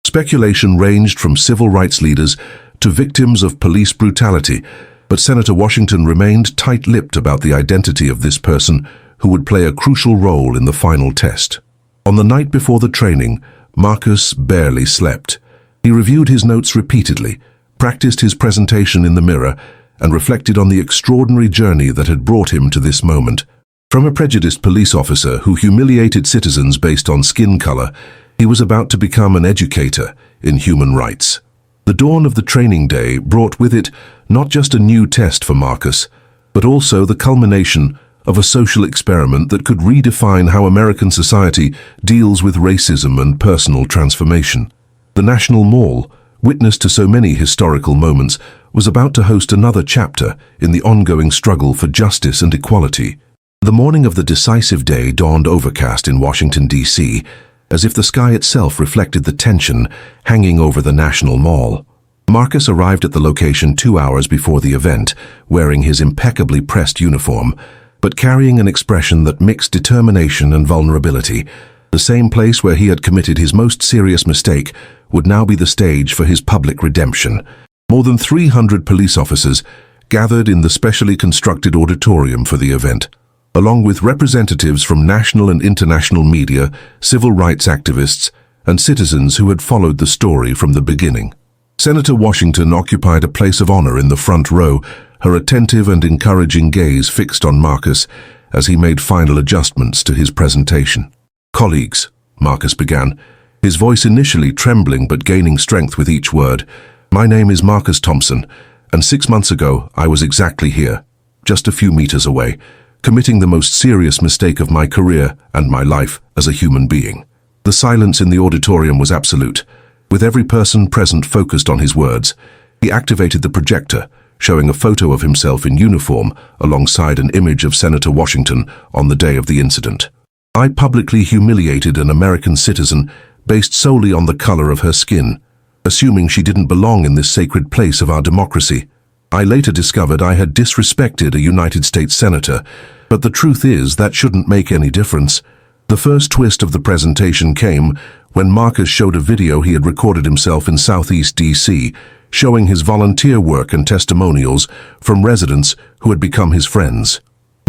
Speculation ranged from civil rights leaders to victims of police brutality, but Senator Washington remained tight-lipped about the identity of this person who would play a crucial role in the final test. On the night before the training, Marcus barely slept. He reviewed his notes repeatedly, practiced his presentation in the mirror, and reflected on the extraordinary journey that had brought him to this moment. From a prejudiced police officer who humiliated citizens based on skin color, he was about to become an educator in human rights. The dawn of the training day brought with it not just a new test for Marcus, but also the culmination of a social experiment that could redefine how American society deals with racism and personal transformation. The National Mall, witness to so many historical moments, was about to host another chapter in the ongoing struggle for justice and equality. The morning of the decisive day dawned overcast in Washington, D.C., as if the sky itself reflected the tension hanging over the National Mall. Marcus arrived at the location 2 hours before the event, wearing his impeccably pressed uniform, but carrying an expression that mixed determination and vulnerability. The same place where he had committed his most serious mistake would now be the stage for his public redemption. More than 300 police officers gathered in the specially constructed auditorium for the event, along with representatives from national and international media, civil rights activists, and citizens who had followed the story from the beginning. Senator Washington occupied a place of honor in the front row, her attentive and encouraging gaze fixed on Marcus as he made final adjustments to his presentation. "Colleagues," Marcus began, his voice initially trembling but gaining strength with each word, "my name is Marcus Thompson, and 6 months ago I was exactly here, just a few meters away, committing the most serious mistake of my career and my life as a human being." The silence in the auditorium was absolute, with every person present focused on his words. He activated the projector, showing a photo of himself in uniform alongside an image of Senator Washington on the day of the incident. "I publicly humiliated an American citizen based solely on the color of her skin, assuming she didn't belong in this sacred place of our democracy. I later discovered I had disrespected a United States senator, but the truth is that shouldn't make any difference." The first twist of the presentation came when Marcus showed a video he had recorded himself in Southeast D.C., showing his volunteer work and testimonials from residents who had become his friends.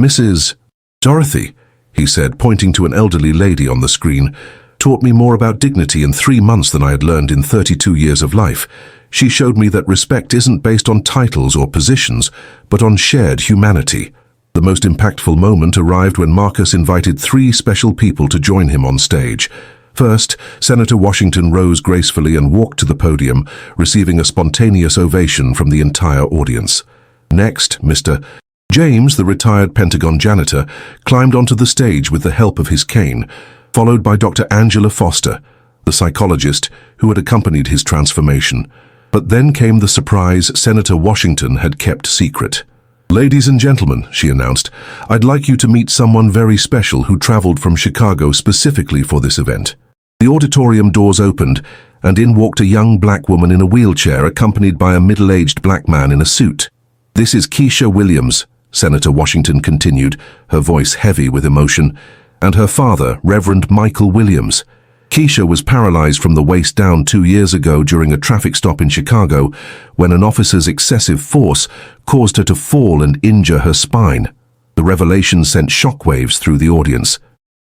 "Mrs. Dorothy," he said, pointing to an elderly lady on the screen, "taught me more about dignity in 3 months than I had learned in 32 years of life. She showed me that respect isn't based on titles or positions, but on shared humanity." The most impactful moment arrived when Marcus invited 3 special people to join him on stage. First, Senator Washington rose gracefully and walked to the podium, receiving a spontaneous ovation from the entire audience. Next, Mr. James, the retired Pentagon janitor, climbed onto the stage with the help of his cane, followed by Dr. Angela Foster, the psychologist who had accompanied his transformation. But then came the surprise Senator Washington had kept secret. "Ladies and gentlemen," she announced, "I'd like you to meet someone very special who traveled from Chicago specifically for this event." The auditorium doors opened, and in walked a young black woman in a wheelchair accompanied by a middle-aged black man in a suit. "This is Keisha Williams," Senator Washington continued, her voice heavy with emotion, "and her father, Reverend Michael Williams. Keisha was paralyzed from the waist down 2 years ago during a traffic stop in Chicago when an officer's excessive force caused her to fall and injure her spine." The revelation sent shockwaves through the audience.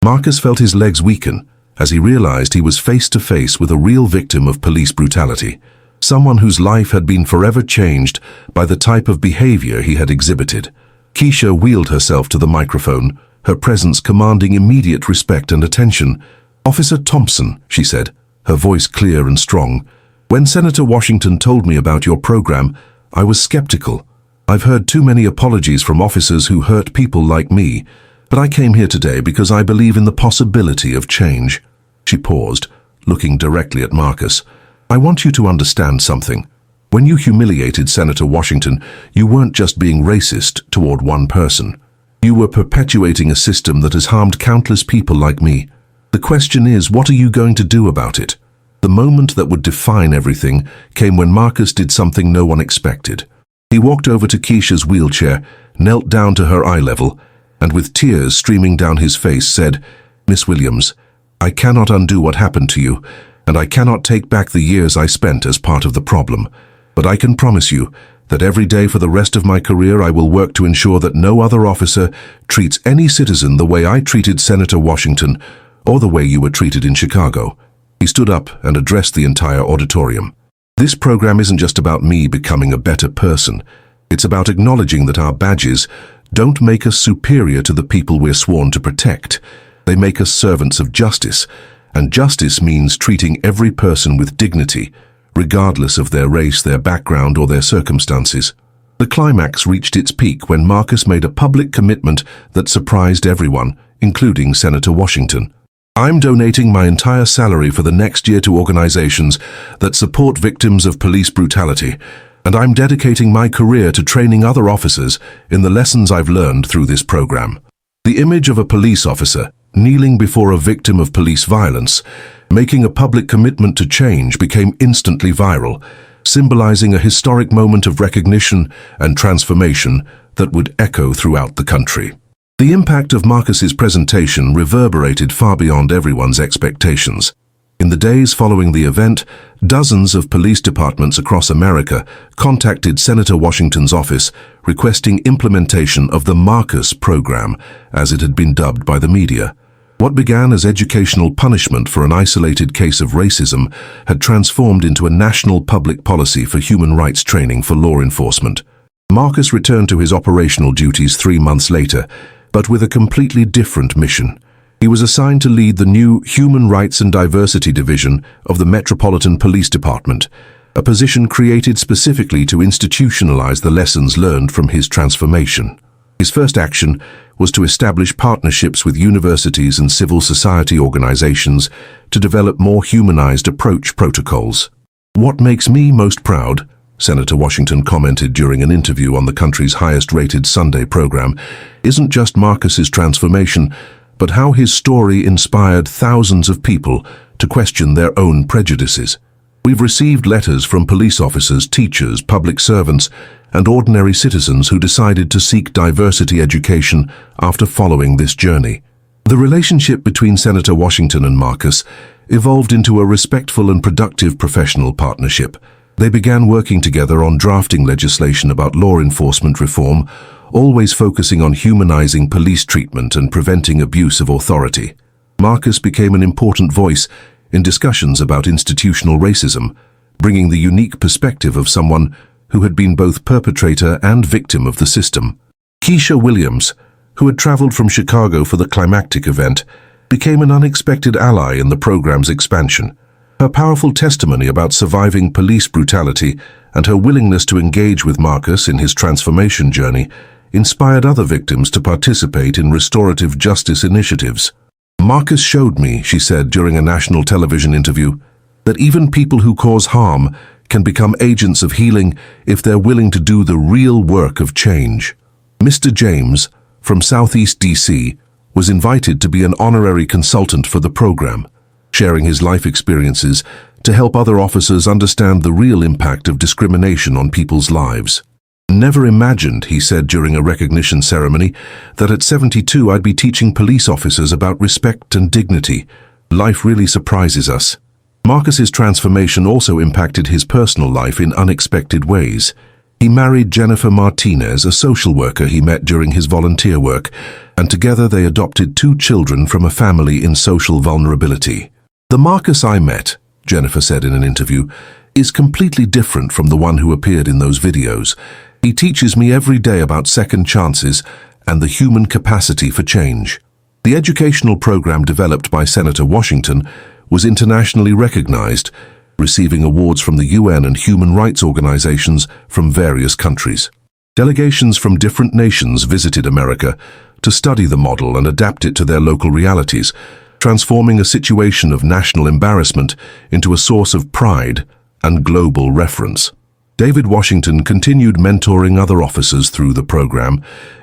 Marcus felt his legs weaken as he realized he was face to face with a real victim of police brutality, someone whose life had been forever changed by the type of behavior he had exhibited. Keisha wheeled herself to the microphone, her presence commanding immediate respect and attention. "Officer Thompson," she said, her voice clear and strong, When Senator Washington told me about your program, I was skeptical. I've heard too many apologies from officers who hurt people like me, but I came here today because I believe in the possibility of change." She paused, looking directly at Marcus. "I want you to understand something. When you humiliated Senator Washington, you weren't just being racist toward one person. You were perpetuating a system that has harmed countless people like me. The question is, what are you going to do about it?" The moment that would define everything came when Marcus did something no one expected. He walked over to Keisha's wheelchair, knelt down to her eye level, and with tears streaming down his face said, "Miss Williams, I cannot undo what happened to you, and I cannot take back the years I spent as part of the problem. But I can promise you that every day for the rest of my career I will work to ensure that no other officer treats any citizen the way I treated Senator Washington or the way you were treated in Chicago." He stood up and addressed the entire auditorium. "This program isn't just about me becoming a better person. It's about acknowledging that our badges don't make us superior to the people we're sworn to protect. They make us servants of justice, and justice means treating every person with dignity, regardless of their race, their background, or their circumstances." The climax reached its peak when Marcus made a public commitment that surprised everyone, including Senator Washington. "I'm donating my entire salary for the next year to organizations that support victims of police brutality, and I'm dedicating my career to training other officers in the lessons I've learned through this program." The image of a police officer kneeling before a victim of police violence, making a public commitment to change, became instantly viral, symbolizing a historic moment of recognition and transformation that would echo throughout the country. The impact of Marcus's presentation reverberated far beyond everyone's expectations. In the days following the event, dozens of police departments across America contacted Senator Washington's office requesting implementation of the Marcus program, as it had been dubbed by the media. What began as educational punishment for an isolated case of racism had transformed into a national public policy for human rights training for law enforcement. Marcus returned to his operational duties 3 months later, but with a completely different mission. He was assigned to lead the new Human Rights and Diversity Division of the Metropolitan Police Department, a position created specifically to institutionalize the lessons learned from his transformation. His first action was to establish partnerships with universities and civil society organizations to develop more humanized approach protocols. "What makes me most proud," Senator Washington commented during an interview on the country's highest-rated Sunday program, "isn't just Marcus's transformation, but how his story inspired thousands of people to question their own prejudices. We've received letters from police officers, teachers, public servants, and ordinary citizens who decided to seek diversity education after following this journey." The relationship between Senator Washington and Marcus evolved into a respectful and productive professional partnership. They began working together on drafting legislation about law enforcement reform, always focusing on humanizing police treatment and preventing abuse of authority. Marcus became an important voice in discussions about institutional racism, bringing the unique perspective of someone who had been both perpetrator and victim of the system. Keisha Williams, who had traveled from Chicago for the climactic event, became an unexpected ally in the program's expansion. Her powerful testimony about surviving police brutality and her willingness to engage with Marcus in his transformation journey inspired other victims to participate in restorative justice initiatives. "Marcus showed me," she said during a national television interview, "that even people who cause harm can become agents of healing if they're willing to do the real work of change." Mr. James, from Southeast DC, was invited to be an honorary consultant for the program, sharing his life experiences to help other officers understand the real impact of discrimination on people's lives. "Never imagined," he said during a recognition ceremony, "that at 72 I'd be teaching police officers about respect and dignity. Life really surprises us." Marcus's transformation also impacted his personal life in unexpected ways. He married Jennifer Martinez, a social worker he met during his volunteer work, and together they adopted 2 children from a family in social vulnerability. "The Marcus I met," Jennifer said in an interview, "is completely different from the one who appeared in those videos. He teaches me every day about second chances and the human capacity for change." The educational program developed by Senator Washington was internationally recognized, receiving awards from the UN and human rights organizations from various countries. Delegations from different nations visited America to study the model and adapt it to their local realities, transforming a situation of national embarrassment into a source of pride and global reference. David Washington continued mentoring other officers through the program,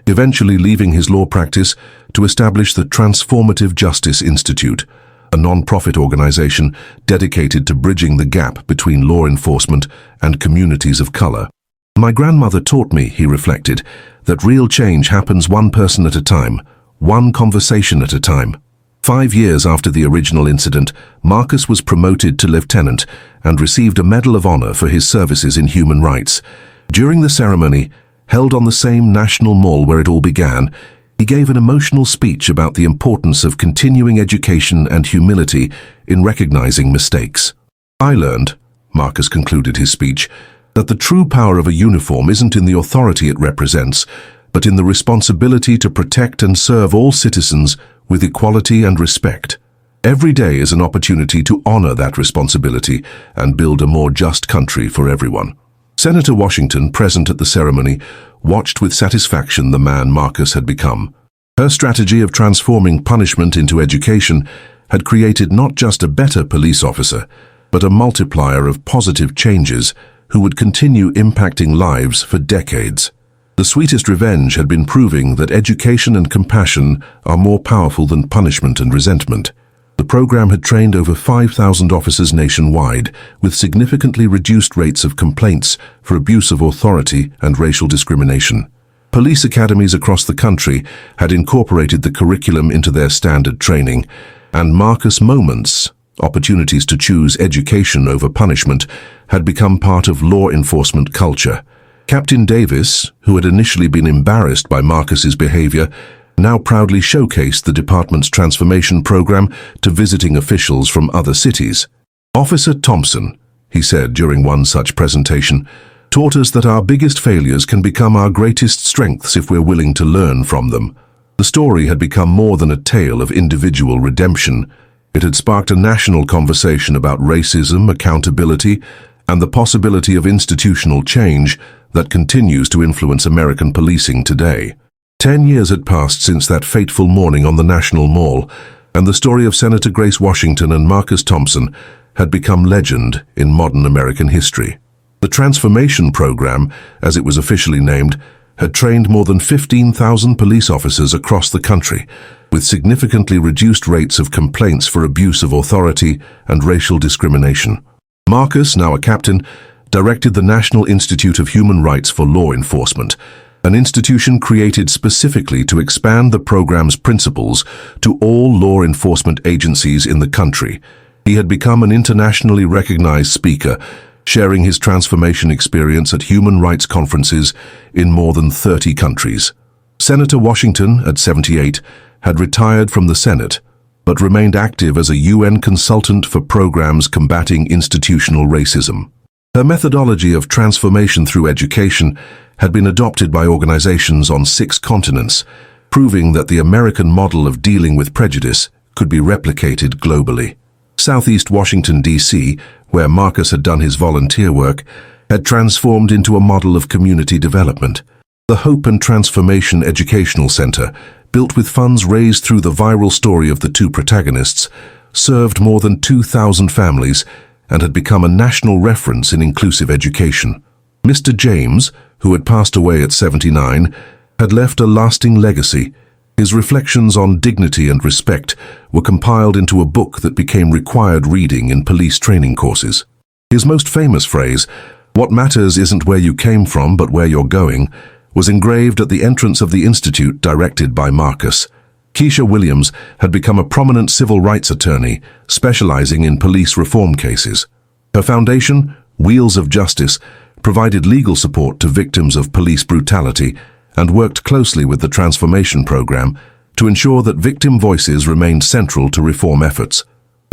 eventually leaving his law practice to establish the Transformative Justice Institute, a non-profit organization dedicated to bridging the gap between law enforcement and communities of color. My grandmother taught me, he reflected, that real change happens one person at a time, one conversation at a time. 5 years after the original incident, Marcus was promoted to lieutenant and received a Medal of Honor for his services in human rights. During the ceremony, held on the same National Mall where it all began, he gave an emotional speech about the importance of continuing education and humility in recognizing mistakes. I learned, Marcus concluded his speech, that the true power of a uniform isn't in the authority it represents, but in the responsibility to protect and serve all citizens with equality and respect. Every day is an opportunity to honor that responsibility and build a more just country for everyone. Senator Washington, present at the ceremony, watched with satisfaction the man Marcus had become. Her strategy of transforming punishment into education had created not just a better police officer, but a multiplier of positive changes who would continue impacting lives for decades. The sweetest revenge had been proving that education and compassion are more powerful than punishment and resentment. The program had trained over 5,000 officers nationwide, with significantly reduced rates of complaints for abuse of authority and racial discrimination. Police academies across the country had incorporated the curriculum into their standard training, and Marcus moments, opportunities to choose education over punishment, had become part of law enforcement culture. Captain Davis, who had initially been embarrassed by Marcus's behavior, now proudly showcased the department's transformation program to visiting officials from other cities. Officer Thompson, he said during one such presentation, taught us that our biggest failures can become our greatest strengths if we're willing to learn from them. The story had become more than a tale of individual redemption. It had sparked a national conversation about racism, accountability, and the possibility of institutional change that continues to influence American policing today. 10 years had passed since that fateful morning on the National Mall, and the story of Senator Grace Washington and Marcus Thompson had become legend in modern American history. The Transformation Program, as it was officially named, had trained more than 15,000 police officers across the country, with significantly reduced rates of complaints for abuse of authority and racial discrimination. Marcus, now a captain, directed the National Institute of Human Rights for Law Enforcement, an institution created specifically to expand the program's principles to all law enforcement agencies in the country. He had become an internationally recognized speaker, sharing his transformation experience at human rights conferences in more than 30 countries. Senator Washington, at 78, had retired from the Senate, but remained active as a UN consultant for programs combating institutional racism. Her methodology of transformation through education had been adopted by organizations on 6 continents, proving that the American model of dealing with prejudice could be replicated globally. Southeast Washington, D.C., where Marcus had done his volunteer work, had transformed into a model of community development. The Hope and Transformation Educational Center, built with funds raised through the viral story of the 2 protagonists, served more than 2,000 families and had become a national reference in inclusive education. Mr. James, who had passed away at 79, had left a lasting legacy. His reflections on dignity and respect were compiled into a book that became required reading in police training courses. His most famous phrase, "What matters isn't where you came from, but where you're going," was engraved at the entrance of the institute directed by Marcus. Keisha Williams had become a prominent civil rights attorney, specializing in police reform cases. Her foundation, Wheels of Justice, provided legal support to victims of police brutality and worked closely with the Transformation Program to ensure that victim voices remained central to reform efforts.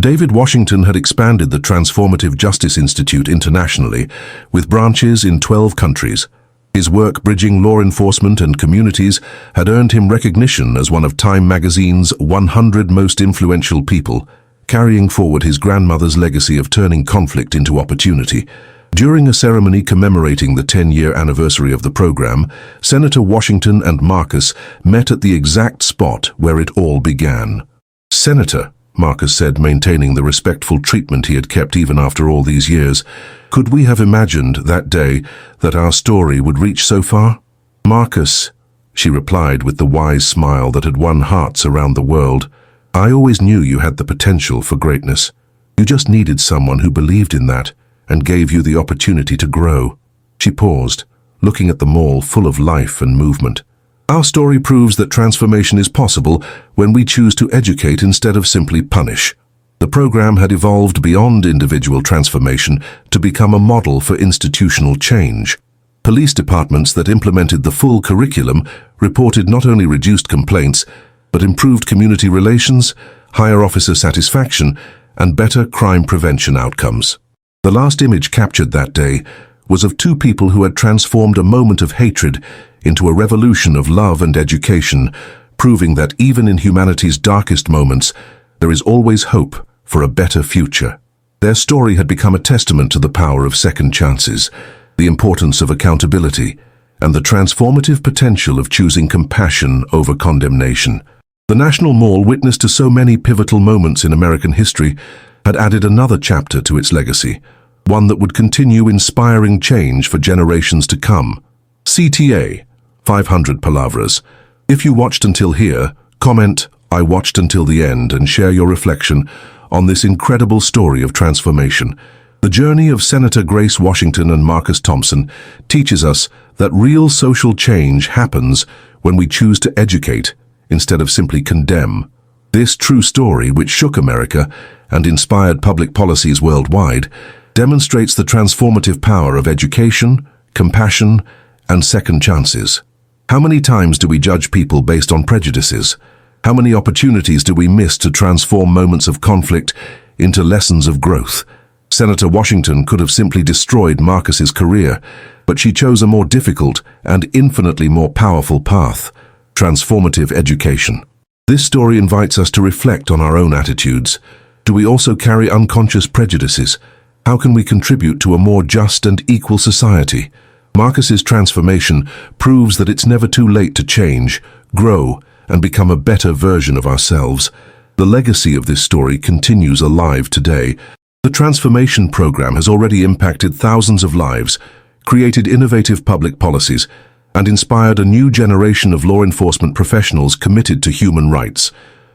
David Washington had expanded the Transformative Justice Institute internationally, with branches in 12 countries. His work bridging law enforcement and communities had earned him recognition as one of Time magazine's 100 most influential people. carrying forward his grandmother's legacy of turning conflict into opportunity. During a ceremony commemorating the 10-year anniversary of the program, Senator Washington and Marcus met at the exact spot where it all began. "Senator," Marcus said, maintaining the respectful treatment he had kept even after all these years, "could we have imagined that day that our story would reach so far?" "Marcus," she replied with the wise smile that had won hearts around the world, "I always knew you had the potential for greatness. You just needed someone who believed in that and gave you the opportunity to grow." She paused, looking at the mall full of life and movement. "Our story proves that transformation is possible when we choose to educate instead of simply punish." The program had evolved beyond individual transformation to become a model for institutional change. Police departments that implemented the full curriculum reported not only reduced complaints, but improved community relations, higher officer satisfaction, and better crime prevention outcomes. The last image captured that day was of two people who had transformed a moment of hatred into a revolution of love and education, proving that even in humanity's darkest moments, there is always hope for a better future. Their story had become a testament to the power of second chances, the importance of accountability, and the transformative potential of choosing compassion over condemnation. The National Mall, witness to so many pivotal moments in American history, had added another chapter to its legacy, one that would continue inspiring change for generations to come. CTA, 500 Palavras. If you watched until here, comment, "I watched until the end," and share your reflection on this incredible story of transformation. The journey of Senator Grace Washington and Marcus Thompson teaches us that real social change happens when we choose to educate instead of simply condemn. This true story, which shook America and inspired public policies worldwide, demonstrates the transformative power of education, compassion, and second chances. How many times do we judge people based on prejudices? How many opportunities do we miss to transform moments of conflict into lessons of growth? Senator Washington could have simply destroyed Marcus's career, but she chose a more difficult and infinitely more powerful path: transformative education. This story invites us to reflect on our own attitudes. Do we also carry unconscious prejudices? How can we contribute to a more just and equal society? Marcus's transformation proves that it's never too late to change, grow, and become a better version of ourselves. The legacy of this story continues alive today. The transformation program has already impacted thousands of lives, created innovative public policies, and inspired a new generation of law enforcement professionals committed to human rights.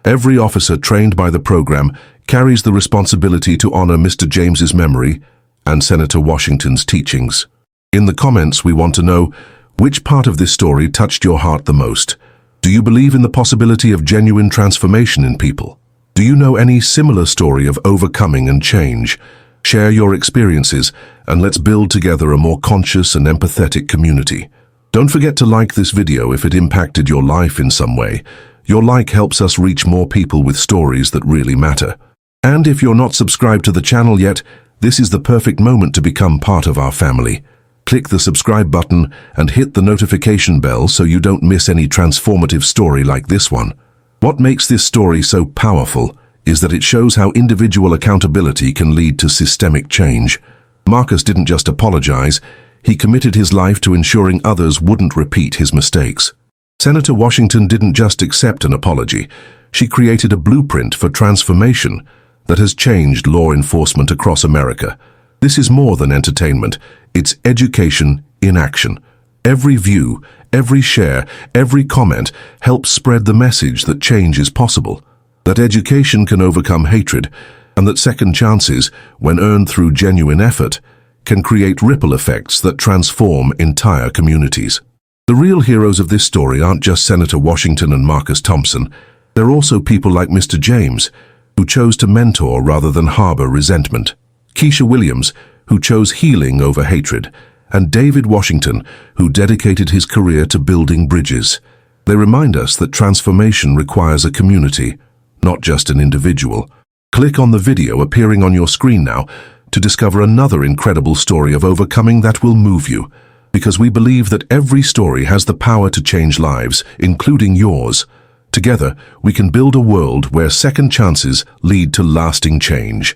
Every officer trained by the program carries the responsibility to honor Mr. James's memory and Senator Washington's teachings. In the comments, we want to know, which part of this story touched your heart the most? Do you believe in the possibility of genuine transformation in people? Do you know any similar story of overcoming and change? Share your experiences, and let's build together a more conscious and empathetic community. Don't forget to like this video if it impacted your life in some way. Your like helps us reach more people with stories that really matter. And if you're not subscribed to the channel yet, this is the perfect moment to become part of our family. Click the subscribe button and hit the notification bell so you don't miss any transformative story like this one. What makes this story so powerful is that it shows how individual accountability can lead to systemic change. Marcus didn't just apologize, he committed his life to ensuring others wouldn't repeat his mistakes. Senator Washington didn't just accept an apology, she created a blueprint for transformation that has changed law enforcement across America. This is more than entertainment, it's education in action. Every view, every share, every comment helps spread the message that change is possible, that education can overcome hatred, and that second chances, when earned through genuine effort, can create ripple effects that transform entire communities. The real heroes of this story aren't just Senator Washington and Marcus Thompson, they're also people like Mr. James, who chose to mentor rather than harbor resentment. Keisha Williams, who chose healing over hatred, and David Washington, who dedicated his career to building bridges. They remind us that transformation requires a community, not just an individual. Click on the video appearing on your screen now to discover another incredible story of overcoming that will move you, because we believe that every story has the power to change lives, including yours. Together, we can build a world where second chances lead to lasting change.